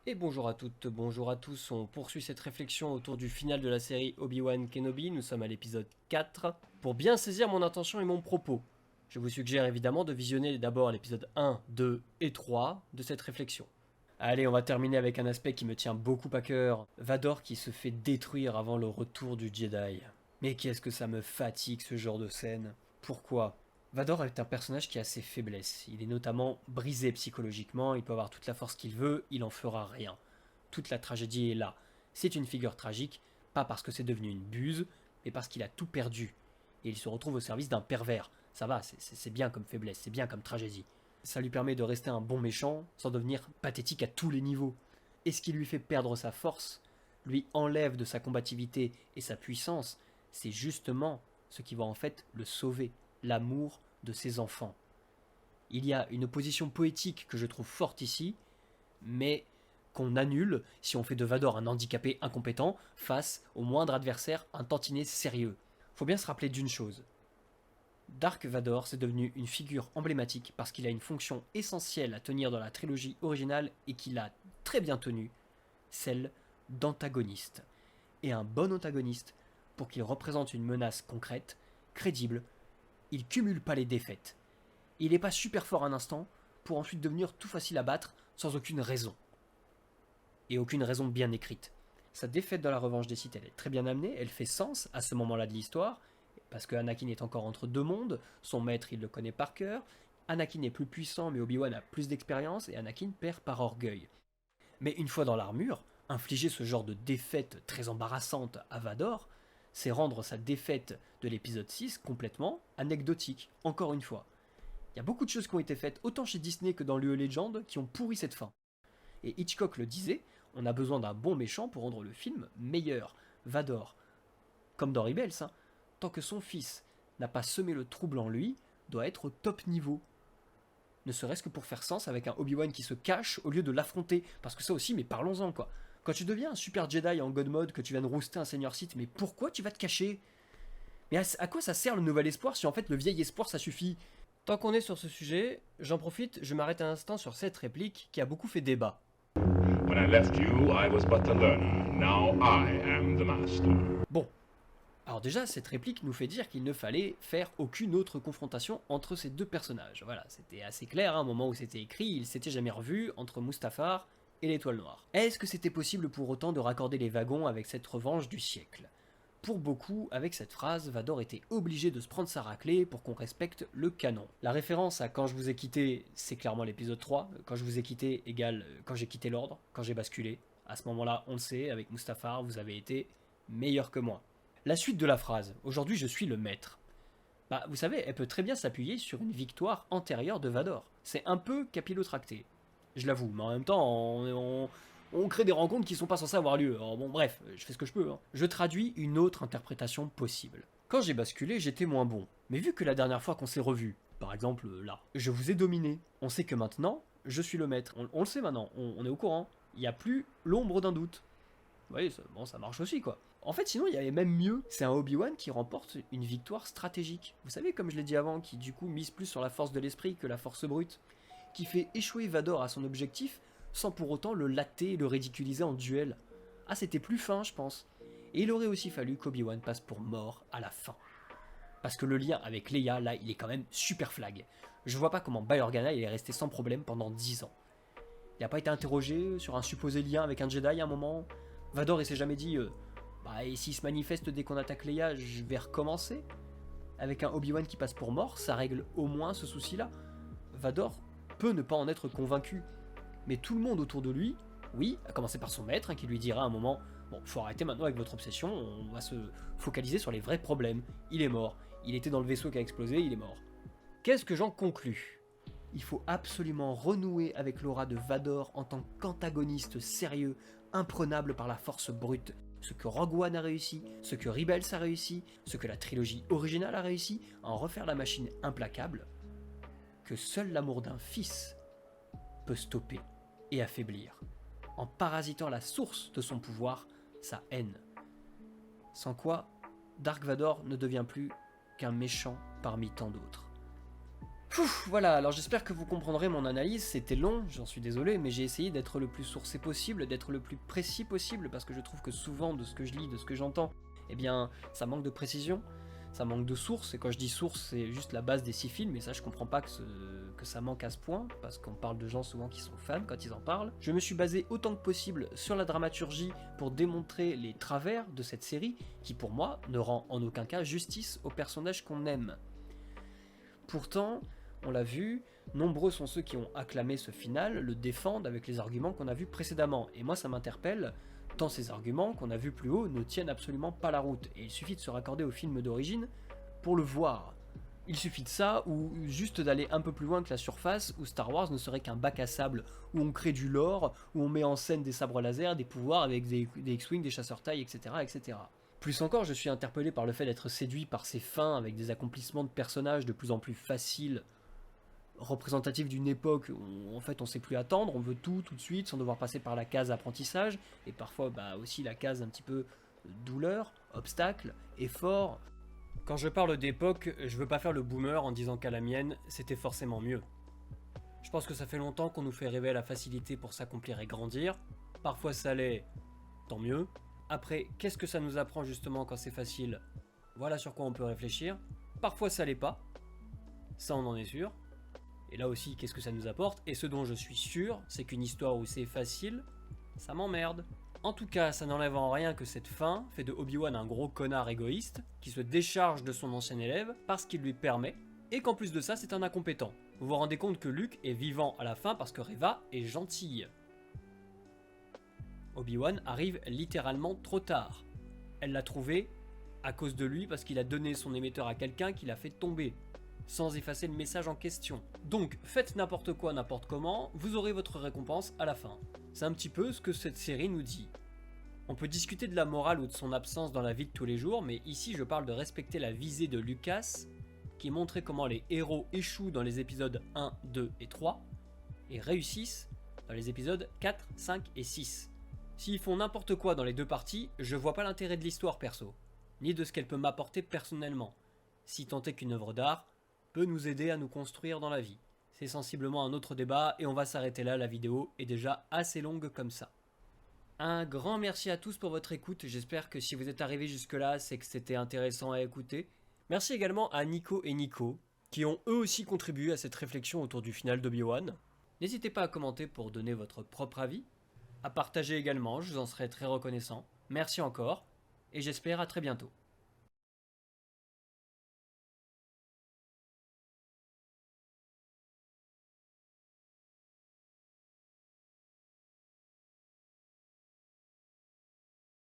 Et bonjour à toutes, bonjour à tous, on poursuit cette réflexion autour du final de la série Obi-Wan Kenobi, nous sommes à l'épisode 4. Pour bien saisir mon intention et mon propos, je vous suggère évidemment de visionner d'abord l'épisode 1, 2 et 3 de cette réflexion. Allez, on va terminer avec un aspect qui me tient beaucoup à cœur, Vador qui se fait détruire avant le retour du Jedi. Mais qu'est-ce que ça me fatigue ce genre de scène. Pourquoi? Vador est un personnage qui a ses faiblesses. Il est notamment brisé psychologiquement, il peut avoir toute la force qu'il veut, il en fera rien. Toute la tragédie est là. C'est une figure tragique, pas parce que c'est devenu une buse, mais parce qu'il a tout perdu. Et il se retrouve au service d'un pervers. Ça va, c'est bien comme faiblesse, c'est bien comme tragédie. Ça lui permet de rester un bon méchant sans devenir pathétique à tous les niveaux. Et ce qui lui fait perdre sa force, lui enlève de sa combativité et sa puissance, c'est justement ce qui va en fait le sauver, l'amour de ses enfants. Il y a une opposition poétique que je trouve forte ici, mais qu'on annule si on fait de Vador un handicapé incompétent face au moindre adversaire un tantinet sérieux. Faut bien se rappeler d'une chose. Dark Vador, c'est devenu une figure emblématique parce qu'il a une fonction essentielle à tenir dans la trilogie originale et qu'il a très bien tenue, celle d'antagoniste. Et un bon antagoniste, pour qu'il représente une menace concrète, crédible, il cumule pas les défaites. Il n'est pas super fort un instant pour ensuite devenir tout facile à battre sans aucune raison. Et aucune raison bien écrite. Sa défaite dans la revanche des Sith, elle est très bien amenée, elle fait sens à ce moment-là de l'histoire, parce que Anakin est encore entre deux mondes, son maître il le connaît par cœur, Anakin est plus puissant mais Obi-Wan a plus d'expérience et Anakin perd par orgueil. Mais une fois dans l'armure, infliger ce genre de défaite très embarrassante à Vador, c'est rendre sa défaite de l'épisode 6 complètement anecdotique, encore une fois. Il y a beaucoup de choses qui ont été faites, autant chez Disney que dans l'UE Legend, qui ont pourri cette fin. Et Hitchcock le disait, on a besoin d'un bon méchant pour rendre le film meilleur. Vador, comme dans Rebels, hein, tant que son fils n'a pas semé le trouble en lui, doit être au top niveau. Ne serait-ce que pour faire sens avec un Obi-Wan qui se cache au lieu de l'affronter. Parce que ça aussi, mais parlons-en quoi. Quand tu deviens un super Jedi en God Mode, que tu viens de rouster un Seigneur Sith, mais pourquoi tu vas te cacher? Mais à quoi ça sert le nouvel espoir si en fait le vieil espoir ça suffit? Tant qu'on est sur ce sujet, j'en profite, je m'arrête un instant sur cette réplique qui a beaucoup fait débat. When I left you, I was but a learner. Now I am the master. Bon, alors déjà, cette réplique nous fait dire qu'il ne fallait faire aucune autre confrontation entre ces deux personnages. Voilà, c'était assez clair, hein, au moment où c'était écrit, ils s'étaient jamais revus entre Mustafar et l'Étoile Noire. Est-ce que c'était possible pour autant de raccorder les wagons avec cette revanche du siècle? Pour beaucoup, avec cette phrase, Vador était obligé de se prendre sa raclée pour qu'on respecte le canon. La référence à quand je vous ai quitté, c'est clairement l'épisode 3. Quand je vous ai quitté égale quand j'ai quitté l'ordre, quand j'ai basculé. À ce moment-là, on le sait, avec Mustafar, vous avez été meilleur que moi. La suite de la phrase, aujourd'hui je suis le maître. Bah, vous savez, elle peut très bien s'appuyer sur une victoire antérieure de Vador. C'est un peu capillotracté. Je l'avoue, mais en même temps, on crée des rencontres qui sont pas censées avoir lieu. Alors bon, bref, je fais ce que je peux. Hein. Je traduis une autre interprétation possible. Quand j'ai basculé, j'étais moins bon. Mais vu que la dernière fois qu'on s'est revus, par exemple là, je vous ai dominé. On sait que maintenant, je suis le maître. On le sait maintenant, on est au courant. Il n'y a plus l'ombre d'un doute. Oui, bon, ça marche aussi, quoi. En fait, sinon, il y avait même mieux. C'est un Obi-Wan qui remporte une victoire stratégique. Vous savez, comme je l'ai dit avant, qui du coup mise plus sur la force de l'esprit que la force brute. Qui fait échouer Vador à son objectif sans pour autant le latter et le ridiculiser en duel. Ah, c'était plus fin, je pense. Et il aurait aussi fallu qu'Obi-Wan passe pour mort à la fin. Parce que le lien avec Leia, là, il est quand même super flag. Je vois pas comment Bail Organa il est resté sans problème pendant 10 ans. Il n'a pas été interrogé sur un supposé lien avec un Jedi à un moment. Vador, il s'est jamais dit bah, et s'il se manifeste dès qu'on attaque Leia, je vais recommencer. Avec un Obi-Wan qui passe pour mort, ça règle au moins ce souci-là. Vador peut ne pas en être convaincu. Mais tout le monde autour de lui, oui, à commencer par son maître, hein, qui lui dira à un moment bon, faut arrêter maintenant avec votre obsession, on va se focaliser sur les vrais problèmes. Il est mort. Il était dans le vaisseau qui a explosé, il est mort. Qu'est-ce que j'en conclus? Il faut absolument renouer avec l'aura de Vador en tant qu'antagoniste sérieux, imprenable par la force brute. Ce que Rogue One a réussi, ce que Rebels a réussi, ce que la trilogie originale a réussi, à en refaire la machine implacable, que seul l'amour d'un fils peut stopper et affaiblir, en parasitant la source de son pouvoir, sa haine. Sans quoi, Dark Vador ne devient plus qu'un méchant parmi tant d'autres. Voilà, alors j'espère que vous comprendrez mon analyse, c'était long, j'en suis désolé, mais j'ai essayé d'être le plus sourcé possible, d'être le plus précis possible, parce que je trouve que souvent, de ce que je lis, de ce que j'entends, eh bien, ça manque de précision, ça manque de source, et quand je dis source, c'est juste la base des 6 films, et ça, je comprends pas que ça manque à ce point, parce qu'on parle de gens souvent qui sont fans quand ils en parlent. Je me suis basé autant que possible sur la dramaturgie pour démontrer les travers de cette série, qui pour moi ne rend en aucun cas justice aux personnages qu'on aime. Pourtant, on l'a vu, nombreux sont ceux qui ont acclamé ce final, le défendent avec les arguments qu'on a vus précédemment. Et moi ça m'interpelle, tant ces arguments qu'on a vus plus haut ne tiennent absolument pas la route. Et il suffit de se raccorder au film d'origine pour le voir. Il suffit de ça, ou juste d'aller un peu plus loin que la surface, où Star Wars ne serait qu'un bac à sable, où on crée du lore, où on met en scène des sabres laser, des pouvoirs avec des X-Wing, des chasseurs-taille, etc., etc. Plus encore, je suis interpellé par le fait d'être séduit par ces fins avec des accomplissements de personnages de plus en plus faciles, représentatif d'une époque où en fait on sait plus attendre, on veut tout de suite sans devoir passer par la case apprentissage et parfois aussi la case un petit peu douleur, obstacle, effort. Quand je parle d'époque, je veux pas faire le boomer en disant qu'à la mienne c'était forcément mieux. Je pense que ça fait longtemps qu'on nous fait rêver à la facilité pour s'accomplir et grandir. Parfois ça l'est, tant mieux. Après, qu'est-ce que ça nous apprend justement quand c'est facile? Voilà sur quoi on peut réfléchir. Parfois ça l'est pas, ça on en est sûr. Et là aussi, qu'est-ce que ça nous apporte? Et ce dont je suis sûr, c'est qu'une histoire où c'est facile, ça m'emmerde. En tout cas, ça n'enlève en rien que cette fin fait de Obi-Wan un gros connard égoïste, qui se décharge de son ancien élève parce qu'il lui permet, et qu'en plus de ça, c'est un incompétent. Vous vous rendez compte que Luke est vivant à la fin parce que Reva est gentille. Obi-Wan arrive littéralement trop tard. Elle l'a trouvé à cause de lui parce qu'il a donné son émetteur à quelqu'un qui l'a fait tomber, sans effacer le message en question. Donc faites n'importe quoi, n'importe comment, vous aurez votre récompense à la fin. C'est un petit peu ce que cette série nous dit. On peut discuter de la morale ou de son absence dans la vie de tous les jours, mais ici je parle de respecter la visée de Lucas, qui montrait comment les héros échouent dans les épisodes 1, 2 et 3, et réussissent dans les épisodes 4, 5 et 6. S'ils font n'importe quoi dans les deux parties, je vois pas l'intérêt de l'histoire perso, ni de ce qu'elle peut m'apporter personnellement, si tant est qu'une œuvre d'art peut nous aider à nous construire dans la vie. C'est sensiblement un autre débat et on va s'arrêter là, la vidéo est déjà assez longue comme ça. Un grand merci à tous pour votre écoute, j'espère que si vous êtes arrivés jusque là, c'est que c'était intéressant à écouter. Merci également à Nico et Nico, qui ont eux aussi contribué à cette réflexion autour du final d'Obi-Wan. N'hésitez pas à commenter pour donner votre propre avis, à partager également, je vous en serai très reconnaissant. Merci encore, et j'espère à très bientôt.